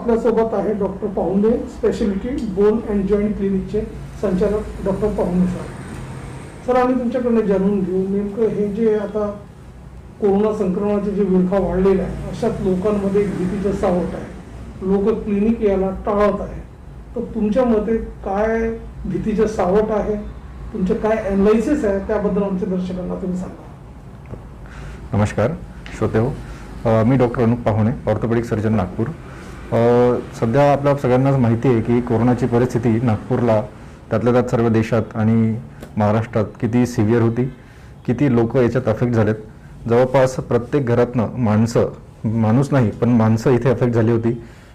आपल्यासोबत आहे डॉक्टर पाहुणे, स्पेशलिटी बोन अँड जॉईंट क्लिनिकचे संचालक डॉक्टर पाहुणे सर. सर, आम्ही तुमच्याकडनं जाणून घेऊ नेमकं हे जे आता कोरोना संक्रमणाचे जे विळखा वाढलेला आहे, अशात लोकांमध्ये एक भीतीचं सावट आहे. लोक क्लिनिक यायला टाळत आहे. तर तुमच्या मते काय भीतीचं सावट आहे, तुमचे काय ॲनालिसिस आहे, त्याबद्दल आमच्या दर्शकांना तुम्ही सांगा. नमस्कार श्रोते हो, मी डॉक्टर अनुप पाहुणे, ऑर्थोपेडिक सर्जन नागपूर. सध्या आपल्या सगळ्यांनाच माहिती आहे की कोरोनाची परिस्थिती नागपूरला त्यातल्या त्यात सर्व देशात आणि महाराष्ट्रात किती सिव्हिअर होती, किती लोक याच्यात अफेक्ट झालेत. जवळपास प्रत्येक घरातनं माणूस नाही पण माणसं इथे अफेक्ट झाली होती.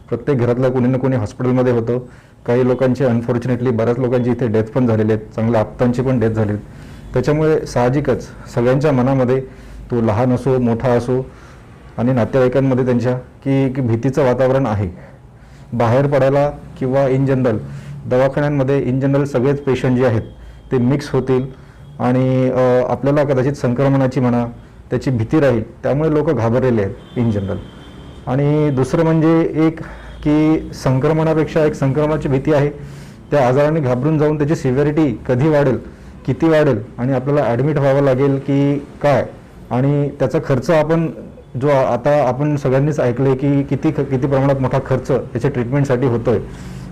प्रत्येक घरातला कोणी ना कोणी हॉस्पिटलमध्ये होतं. काही लोकांचे अनफॉर्च्युनेटली बऱ्याच लोकांची इथे डेथ पण झालेली आहेत, चांगल्या आप्तांची पण डेथ झाली. त्याच्यामुळे साहजिकच सगळ्यांच्या मनामध्ये, तो लहान असो मोठा असो आणि नातेवाईकांमध्ये त्यांच्या की भीतीचं वातावरण आहे. बाहेर पडायला किंवा इन जनरल दवाखान्यांमध्ये इन जनरल सगळेच पेशंट जे आहेत ते मिक्स होतील आणि आपल्याला कदाचित संक्रमणाची म्हणा त्याची भीती राहील. त्यामुळे लोक घाबरलेले आहेत इन जनरल. आणि दुसरं म्हणजे एक की संक्रमणापेक्षा एक संक्रमणाची भीती आहे. त्या आजाराने घाबरून जाऊन त्याची सिव्हिअरिटी कधी वाढेल, किती वाढेल आणि आपल्याला ॲडमिट व्हावं लागेल की काय, आणि त्याचा खर्च आपण जो आता आपण सगळ्यांनीच ऐकलं आहे की किती प्रमाणात मोठा खर्च याच्या ट्रीटमेंटसाठी होतो आहे.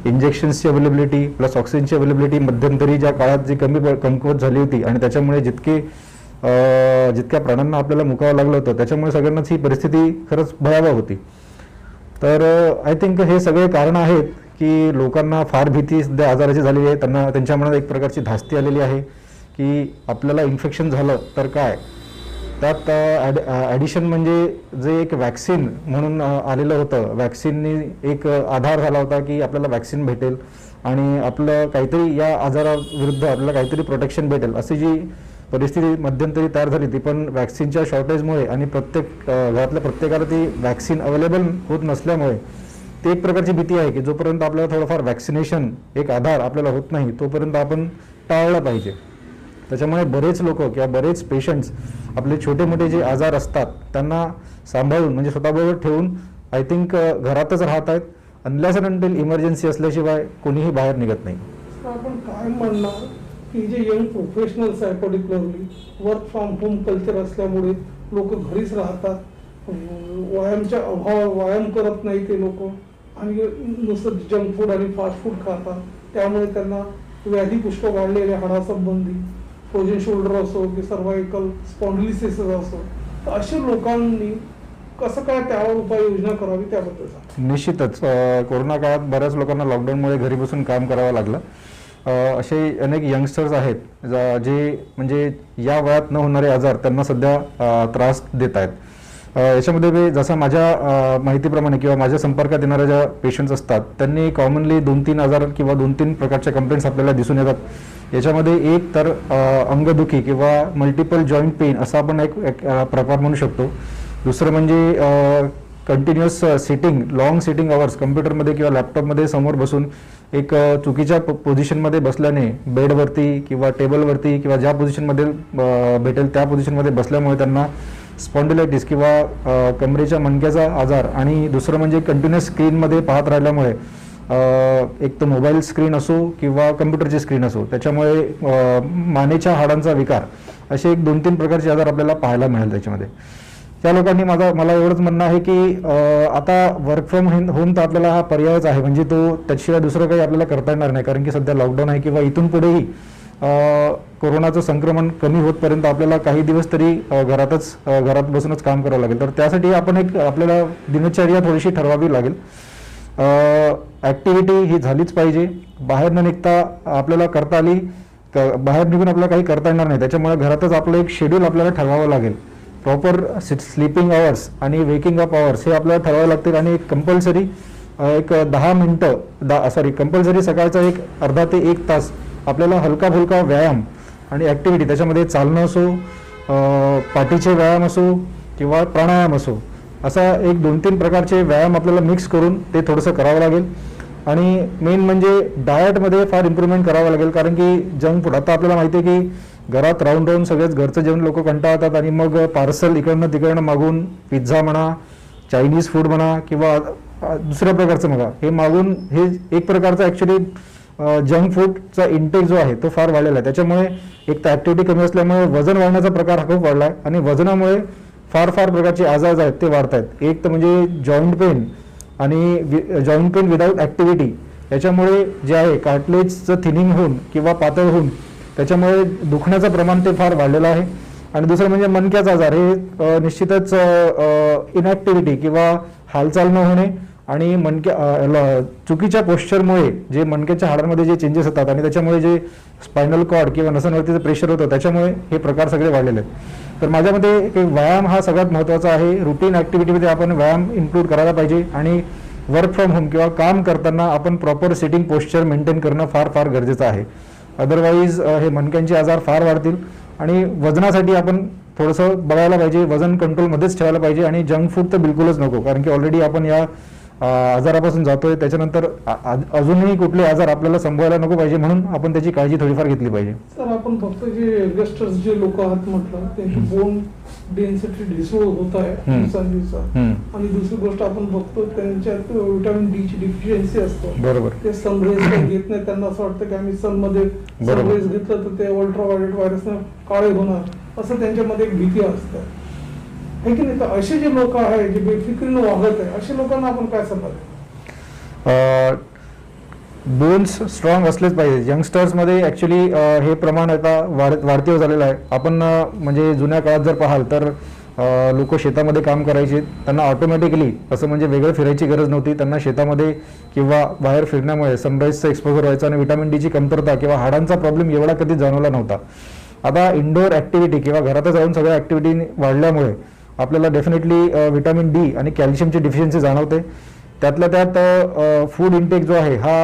इंजेक्शन्सची अवेलेबिलिटी प्लस ऑक्सिजनची अवेलेबिलिटी मध्यंतरी ज्या काळात जी कमकुवत झाली होती आणि त्याच्यामुळे जितक्या प्राण्यांना आपल्याला मुकावं लागलं होतं, त्याच्यामुळे सगळ्यांनाच ही परिस्थिती खरंच भयावह होती. तर आय थिंक हे सगळे कारणं आहेत की लोकांना फार भीती सध्या आजाराची झालेली आहे. त्यांच्या मनात एक प्रकारची धास्ती आलेली आहे की आपल्याला इन्फेक्शन झालं तर काय. त्यात ॲडिशन म्हणजे जे एक वॅक्सिन म्हणून आलेलं होतं, वॅक्सिननी एक आधार झाला होता की आपल्याला वॅक्सिन भेटेल आणि आपलं काहीतरी या आजाराविरुद्ध आपल्याला काहीतरी प्रोटेक्शन भेटेल, अशी जी परिस्थिती मध्यंतरी तयार झाली ती पण वॅक्सिनच्या शॉर्टेजमुळे आणि घरातल्या प्रत्येकाला ती वॅक्सिन अवेलेबल होत नसल्यामुळे ती एक प्रकारची भीती आहे की जोपर्यंत आपल्याला थोडंफार वॅक्सिनेशन एक आधार आपल्याला होत नाही तोपर्यंत आपण टाळलं पाहिजे. त्याच्यामुळे बरेच लोक किंवा बरेच पेशंट्स आपले छोटे मोठे जे आजार असतात त्यांना सांभाळून म्हणजे स्वतःबरोबर ठेवून आय थिंक घरातच राहत आहेत. अनलेस अँड अंटिल इमर्जन्सी असल्याशिवाय कोणीही बाहेर निघत नाही. आपण काय म्हणणार की जे यंग प्रोफेशनल्स आहे, particularly work from home culture असल्यामुळे लोक घरीच राहतात, व्यायाम करत नाही ते लोक आणि नुसतं जंक फूड आणि फास्ट फूड खातात. त्यामुळे त्यांना व्याधी पुष्कळ वाढलेल्या हाडासंबंधी, फ्रोजन शोल्डर असो की सर्वायकल स्पॉन्डिलिसिस असो, तर अशा लोकांनी कसं काय त्यावर उपाययोजना करावी त्याबद्दल सांगा. निश्चितच कोरोना काळात बऱ्याच लोकांना लॉकडाऊनमुळे घरी बसून काम करावं लागलं. असे अनेक यंगस्टर्स आहेत जे म्हणजे या वयात न होणारे आजार त्यांना सध्या त्रास देत आहेत. याच्यामध्ये जसं माझ्या माहितीप्रमाणे किंवा माझ्या संपर्कात येणाऱ्या ज्या पेशंट्स असतात त्यांनी कॉमनली 2-3 आजार किंवा 2-3 प्रकारच्या कंप्लेंट्स आपल्याला दिसून येतात. याच्यामध्ये एक तर अंगदुखी किंवा मल्टिपल जॉईंट पेन असा आपण एक प्रकार म्हणू शकतो. दुसरं म्हणजे continuous sitting, long sitting hours कम्प्युटरमध्ये किंवा लॅपटॉपमध्ये समोर बसून एक चुकीच्या पोझिशनमध्ये बसल्याने बेडवरती किंवा टेबलवरती किंवा ज्या पोझिशनमध्ये भेटेल त्या पोझिशनमध्ये बसल्यामुळे त्यांना स्पॉन्डिलायटिस किंवा कमरेच्या मणक्याचा आजार. आणि दुसरं म्हणजे कंटिन्युअस स्क्रीनमध्ये पाहत राहिल्यामुळे एक तर मोबाईल स्क्रीन असो किंवा कम्प्युटरची स्क्रीन असो त्याच्यामुळे मानेच्या हाडांचा विकार, असे एक 2-3 प्रकारचे आजार आपल्याला पाहायला मिळेल त्याच्यामध्ये. त्या लोकांनी मला एवढंच म्हणणं आहे की आता वर्क फ्रॉम होम तर आपल्याला हा पर्यायच आहे, म्हणजे तो त्याशिवाय दुसरं काही आपल्याला करता येणार नाही. कारण की सध्या लॉकडाऊन आहे किंवा इथून पुढेही कोरोनाचं संक्रमण कमी होतपर्यंत आपल्याला काही दिवस तरी घरात बसूनच काम करावं लागेल. तर त्यासाठी आपण आपल्याला दिनचर्या थोडीशी ठरवावी लागेल. ॲक्टिव्हिटी ही झालीच पाहिजे. बाहेर न निघता आपल्याला करता आली, बाहेर निघून आपल्याला काही करता येणार नाही. त्याच्यामुळे घरातच आपलं एक शेड्यूल आपल्याला ठरवावं लागेल. प्रॉपर स्लीपिंग आवर्स आणि वेकिंग अप आवर्स हे आपल्याला ठरवावे लागतील. आणि कंपल्सरी एक 10 मिनटं कंपल्सरी सकाळचा एक अर्धा ते 1 तास आपल्याला हलका फुलका व्यायाम आणि ॲक्टिव्हिटी, त्याच्यामध्ये चालणं असो, पाठीचे व्यायाम असो किंवा प्राणायाम असो, असा एक 2-3 प्रकारचे व्यायाम आपल्याला मिक्स करून ते थोडंसं करावं लागेल. आणि मेन म्हणजे डाएटमध्ये फार इम्प्रूव्हमेंट करावं लागेल. कारण की जंक फूड आता आपल्याला माहिती आहे की घरात राहून सगळेच घरचं जेवण लोक कंटाळतात आणि मग पार्सल इकडनं तिकडनं मागून पिझ्झा म्हणा, चायनीज फूड म्हणा किंवा दुसऱ्या प्रकारचं बघा, हे मागून हे एक प्रकारचं ॲक्च्युली जंक फूडचा इंटेक जो आहे तो फार वाढलेला आहे. त्याच्यामुळे एक तर ॲक्टिव्हिटी कमी असल्यामुळे वजन वाढण्याचा प्रकार हा खूप वाढला आहे आणि वजनामुळे फार प्रकारचे आजार जे आहेत ते वाढत आहेत. एक तर म्हणजे जॉईंट पेन आणि जॉईंट पेन विदाऊट ॲक्टिव्हिटी, याच्यामुळे जे आहे कार्टिलेजचं थिनिंग होऊन किंवा पातळ होऊन त्याच्यामुळे दुखण्याचं प्रमाण ते फार वाढलेलं आहे. आणि दुसरं म्हणजे मणक्याचा आजार, हे निश्चितच इनॅक्टिव्हिटी किंवा हालचाल न होणे आणि चुकीच्या पोश्चरमुळे जे मणक्याच्या हाडांमध्ये जे चेंजेस होतात आणि त्याच्यामुळे जे स्पायनल कॉर्ड किंवा नसांवरतीचं प्रेशर होतं त्याच्यामुळे हे प्रकार सगळे वाढलेले आहेत. तर माझ्या मते व्यायाम हा सगळ्यात महत्त्वाचा आहे. रुटीन ॲक्टिव्हिटीमध्ये आपण व्यायाम इन्क्लूड करायला पाहिजे आणि वर्क फ्रॉम होम किंवा काम करताना आपण प्रॉपर सिटिंग पोश्चर मेंटेन करणं फार गरजेचं आहे. अदरवाईज हे मणक्यांचे आजार फार वाढतील. आणि वजनासाठी आपण थोडंसं बघायला पाहिजे, वजन कंट्रोलमध्येच ठेवायला पाहिजे आणि जंक फूड तर बिलकुलच नको, कारण की ऑलरेडी आपण या आजारापासून जातोय. त्याच्यानंतर अजूनही कुठले आजार आपल्याला संभवायला नको पाहिजे, म्हणून आपण त्याची काळजी थोडीफार घेतली पाहिजे. सर, आपण फक्त जे यंगस्टर्स जे लोक आहात म्हटलं त्यांची बोन डेन्सिटी ढिसूळ होत आहे दिवसांदिवसात, आणि दुसरी गोष्ट आपण बघतो त्यांच्यात विटामिन डी ची डिफिशियन्सी असतो. बरोबर. ते सनरेज काही घेत नाही, त्यांना असं वाटतं की आम्ही सन मध्ये सनरेज घेतलं तर ते अल्ट्राव्हायोलेट व्हायरसने काळे होणार, असं त्यांच्यामध्ये एक भीती असते, है की नाही? तर असे जे लोक आहेत जे बेफिक्रीनं वागत आहे, अशा लोकांना आपण काय सल्ला देऊ? बोन्स स्ट्रॉंग असलेच पाहिजे. यंगस्टर्समध्ये ॲक्च्युली हे प्रमाण आता वाढते होत झालेलं आहे. आपण म्हणजे जुन्या काळात जर पाहाल तर लोक शेतामध्ये काम करायचे, त्यांना ऑटोमॅटिकली असं म्हणजे वेगळं फिरायची गरज नव्हती. त्यांना शेतामध्ये किंवा बाहेर फिरण्यामुळे सनराईजचं एक्सपोजर व्हायचं आणि विटामिन डीची कमतरता किंवा हाडांचा प्रॉब्लेम एवढा कधी जाणवला नव्हता. आता इंडोर ॲक्टिव्हिटी किंवा घरातच राहून सगळ्या ॲक्टिव्हिटी वाढल्यामुळे आपल्याला डेफिनेटली विटामिन डी आणि कॅल्शियमची डिफिशियन्सी जाणवते. त्यातल्या त्यात फूड इंटेक जो आहे हा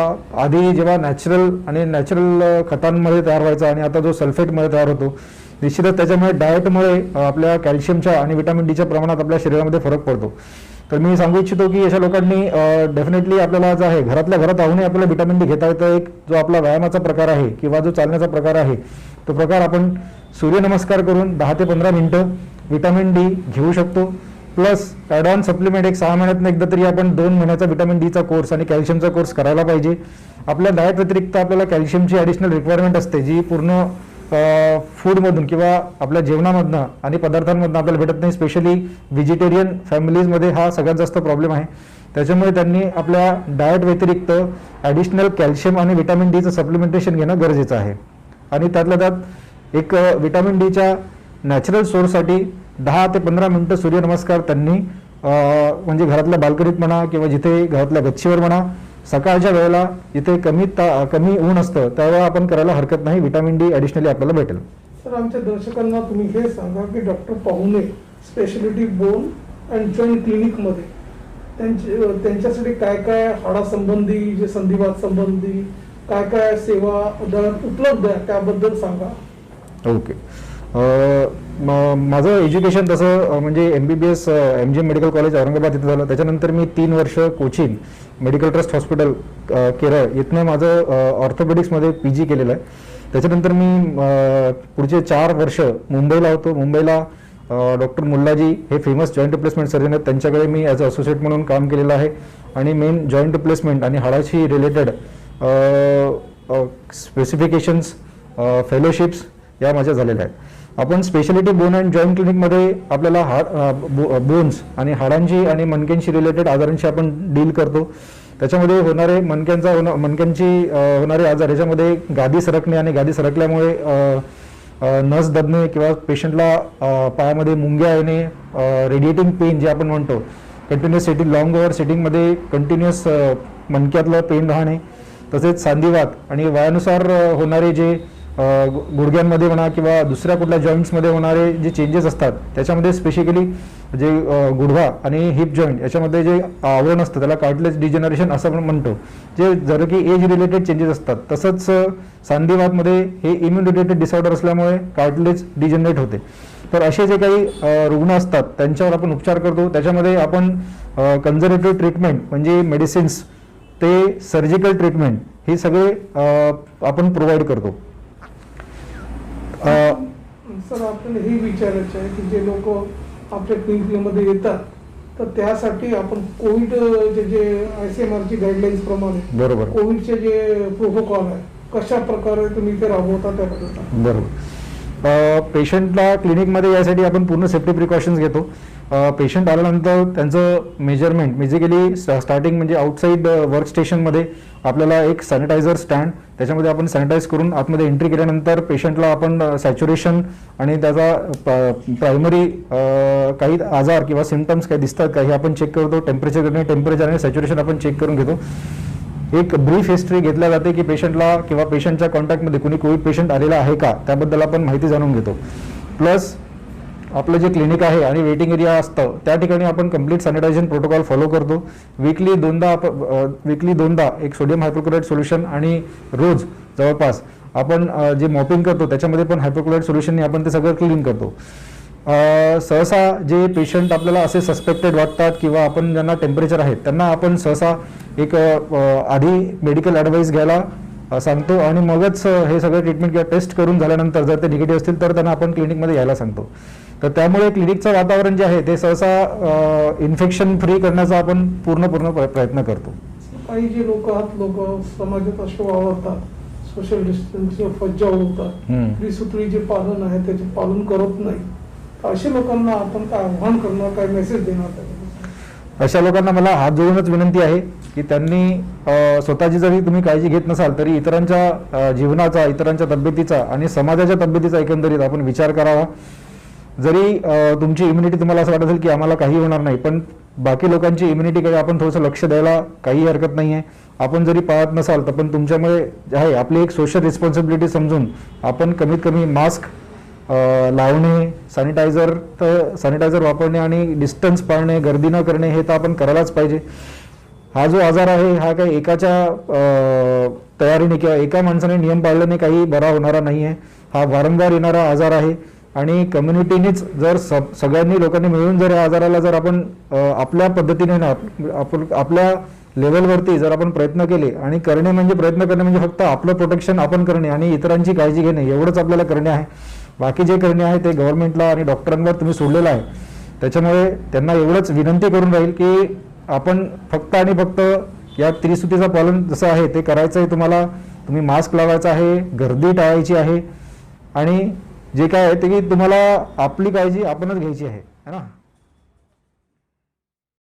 आधी जेव्हा नॅचरल खतांमध्ये तयार व्हायचा आणि आता जो सल्फेटमध्ये तयार होतो, निश्चितच त्याच्यामुळे डाएटमुळे आपल्या कॅल्शियमच्या आणि विटामिन डीच्या प्रमाणात आपल्या शरीरामध्ये फरक पडतो. तर मी सांगू इच्छितो की अशा लोकांनी डेफिनेटली आपल्याला जो आहे घरातल्या घरात राहूनही आपल्याला विटामिन डी घेता येतं. एक जो आपला व्यायामाचा प्रकार आहे किंवा जो चालण्याचा प्रकार आहे तो प्रकार आपण सूर्यनमस्कार करून 10 ते 15 मिनिटं विटामिन डी घेऊ शकतो. प्लस ॲड ऑन सप्लिमेंट एक 6 महिन्यातून एकदा तरी आपण 2 महिन्याचा विटामिन डीचा कोर्स आणि कॅल्शियमचा कोर्स करायला पाहिजे. आपल्या डाएट व्यतिरिक्त आपल्याला कॅल्शियमची ॲडिशनल रिक्वायरमेंट असते, जी पूर्ण फूडमधून किंवा आपल्या जेवणामधनं आणि पदार्थांमधनं आपल्याला भेटत नाही. स्पेशली व्हेजिटेरियन फॅमिलीजमध्ये हा सगळ्यात जास्त प्रॉब्लेम आहे. त्याच्यामुळे त्यांनी आपल्या डाएट व्यतिरिक्त ॲडिशनल कॅल्शियम आणि विटामिन डीचं सप्लिमेंटेशन घेणं गरजेचं आहे. आणि त्यातल्या त्यात एक विटामिन डीच्या नॅचरल सोर्ससाठी 10 ते 15 मिनिटं सूर्यनमस्कार त्यांनी म्हणजे घरातल्या बाल्कनीत म्हणा किंवा जिथे घरातल्या गच्चीवर म्हणा, सकाळच्या वेळेला जिथे कमी ऊन असतं त्यावेळेला आपण करायला हरकत नाही. विटामिन डी ॲडिशनली आपल्याला भेटेल. सर, आमच्या दर्शकांना तुम्ही हे सांगा की डॉक्टर पाहुणे स्पेशालिटी बोन अँड जॉईंट क्लिनिकमध्ये त्यांच्यासाठी काय काय हाडासंबंधी, जे संधिवात संबंधी काय सेवा उपलब्ध आहे त्याबद्दल सांगा. ओके. माझं एज्युकेशन तसं म्हणजे MBBS MGM medical college Aurangabad इथं झालं. त्याच्यानंतर मी 3 वर्ष coaching medical trust hospital Kerala इथनं माझं ऑर्थोपेडिक्समध्ये PG केलेलं आहे. त्याच्यानंतर मी पुढचे 4 वर्ष मुंबईला होतो. मुंबईला डॉक्टर मुल्लाजी हे फेमस जॉईंट रिप्लेसमेंट सर्जन आहेत, त्यांच्याकडे मी ॲज अ असोसिएट म्हणून काम केलेलं आहे. आणि मेन जॉईंट रिप्लेसमेंट आणि हाडाशी रिलेटेड स्पेसिफिकेशन्स फेलोशिप्स या माझ्या झालेल्या आहेत. आपण स्पेशालिटी बोन अँड जॉईंट क्लिनिकमध्ये आपल्याला बोन्स आणि हाडांची आणि मणक्यांशी रिलेटेड आजारांशी आपण डील करतो. त्याच्यामध्ये होणारे मणक्यांची होणारे आजार, याच्यामध्ये गादी सरकणे आणि गादी सरकल्यामुळे नस दबणे किंवा पेशंटला पायामध्ये मुंग्या येणे, रेडिएटिंग पेन जे आपण म्हणतो, कंटिन्युअस सिटिंग, लॉंग ओव्हर सिटिंगमध्ये कंटिन्युअस मणक्यातलं पेन राहणे, तसेच सांधिवात आणि वयानुसार होणारे जे गुडघ्यांमध्ये म्हणा किंवा दुसऱ्या कुठल्या जॉईंट्समध्ये होणारे जे चेंजेस असतात, त्याच्यामध्ये स्पेसिफिकली जे गुडघा आणि हिप जॉईंट याच्यामध्ये जे आवरण असतं त्याला कार्टिलेज डिजेनरेशन असं आपण म्हणतो, जे जर की एज रिलेटेड चेंजेस असतात. तसंच सांधिवातमध्ये हे इम्युन रिलेटेड डिसऑर्डर असल्यामुळे कार्टिलेज डिजेनरेट होते. तर असे जे काही रुग्ण असतात त्यांच्यावर आपण उपचार करतो. त्याच्यामध्ये आपण कन्झर्वेटिव्ह ट्रीटमेंट म्हणजे मेडिसिन्स ते सर्जिकल ट्रीटमेंट हे सगळे आपण प्रोव्हाइड करतो. सर, आपल्याला हे विचारायचं आहे की जे लोक आपल्या क्लिनिकमध्ये येतात तर त्यासाठी आपण कोविड जे ICMR ची गाईडलाईन्स प्रमाणे बरोबर कोविडचे जे प्रोटोकॉल आहे कशा प्रकारे तुम्ही ते राबवता त्याबद्दल सांगा. बरोबर. पेशंटला क्लिनिकमध्ये यासाठी आपण पूर्ण सेफ्टी प्रिकॉशन्स घेतो. पेशंट आल्यानंतर त्यांचं मेजरमेंट बेसिकली स्टार्टिंग म्हणजे आउटसाईड वर्क स्टेशनमध्ये आपल्याला एक सॅनिटायझर स्टँड त्याच्यामध्ये आपण सॅनिटाईज करून आतमध्ये एंट्री केल्यानंतर पेशंटला आपण सॅच्युरेशन आणि त्याचा प्रायमरी काही आजार किंवा सिम्पटम्स काही दिसतात का हे आपण चेक करतो. टेम्परेचर आणि सॅच्युरेशन आपण चेक करून घेतो. एक ब्रीफ हिस्ट्री घेतल्या जाते की पेशंटला किंवा पेशंटच्या कॉन्टॅक्टमध्ये कुणी कोविड पेशंट आलेला आहे का त्याबद्दल आपण माहिती जाणून घेतो. प्लस आपलं जे क्लिनिक आहे आणि वेटिंग एरिया असतं त्या ठिकाणी आपण कंप्लीट सॅनिटायझेशन प्रोटोकॉल फॉलो करतो. वीकली दोनदा एक सोडियम हायपोक्लोराइड सोल्युशन आणि रोज जवळपास आपण जे मॉपिंग करतो त्याच्यामध्ये पण हायपोक्लोराइड सोल्युशनने आपण ते सगळं क्लीन करतो. सहसा जे पेशंट आपल्याला असे सस्पेक्टेड वाटतात किंवा आपण ज्यांना टेम्परेचर आहे त्यांना आपण सहसा एक आधी मेडिकल ॲडवाईस घ्यायला सांगतो आणि मगच हे सगळं ट्रीटमेंट किंवा टेस्ट करून झाल्यानंतर जर ते निगेटिव्ह असतील तर त्यांना आपण क्लिनिकमध्ये यायला सांगतो. तर त्यामुळे क्लिनिकचं वातावरण जे आहे ते सहसा इन्फेक्शन फ्री करण्याचा आपण पूर्ण प्रयत्न करतो. काही जे लोक समाजात असे वावरतात, सोशल डिस्टन्सचे फज्जा उडवतात, त्रिसूत्री जे पालन आहे त्याचे पालन करत नाही, अशा लोकांना आपण काय आव्हान करणार, काय मेसेज देणार? अशा लोकांना मला हात जोडूनच विनंती आहे की त्यांनी स्वतःची जरी तुम्ही काळजी घेत नसाल तरी इतरांच्या जीवनाचा, इतरांच्या तब्येतीचा आणि समाजाच्या तब्येतीचा एकंदरीत आपण विचार करावा. जरी तुमची इम्युनिटी तुम्हाला असं वाटत असेल की आम्हाला काही होणार नाही, पण बाकी लोकांची इम्युनिटीकडे आपण थोडंसं लक्ष द्यायला काही हरकत नाही आहे. आपण जरी पाळत नसाल तर पण तुमच्यामुळे आहे आपली एक सोशल रिस्पॉन्सिबिलिटी समजून आपण कमीत कमी मास्क लावणे, सॅनिटायझर वापरणे आणि डिस्टन्स पाळणे, गर्दी न करणे हे तर आपण करायलाच पाहिजे. हा जो आजार आहे हा काही एकाच्या तयारीने किंवा एका माणसाने नियम पाळल्याने काही बरा होणारा नाही आहे. हा वारंवार येणारा आजार आहे आणि कम्युनिटीनीच जर सगळ्यांनी लोकांनी मिळून जर या आजाराला जर आपण आपल्या पद्धतीने आपल्या लेवलवरती जर आपण प्रयत्न केले आणि प्रयत्न करणे म्हणजे फक्त आपलं प्रोटेक्शन आपण करणे आणि इतरांची काळजी घेणे एवढंच आपल्याला करणे आहे. बाकी जे करणे आहे ते गव्हर्नमेंटला आणि डॉक्टरांवर तुम्ही सोडलेलं आहे. त्याच्यामुळे त्यांना एवढंच विनंती करून राहील की आपण फक्त आणि फक्त या त्रिसूत्रीचं पालन जसं आहे ते करायचं आहे. तुम्ही मास्क लावायचा आहे, गर्दी टाळायची आहे आणि जे काय आहे ते की तुम्हाला आपली काळजी आपणच घ्यायची आहे ना.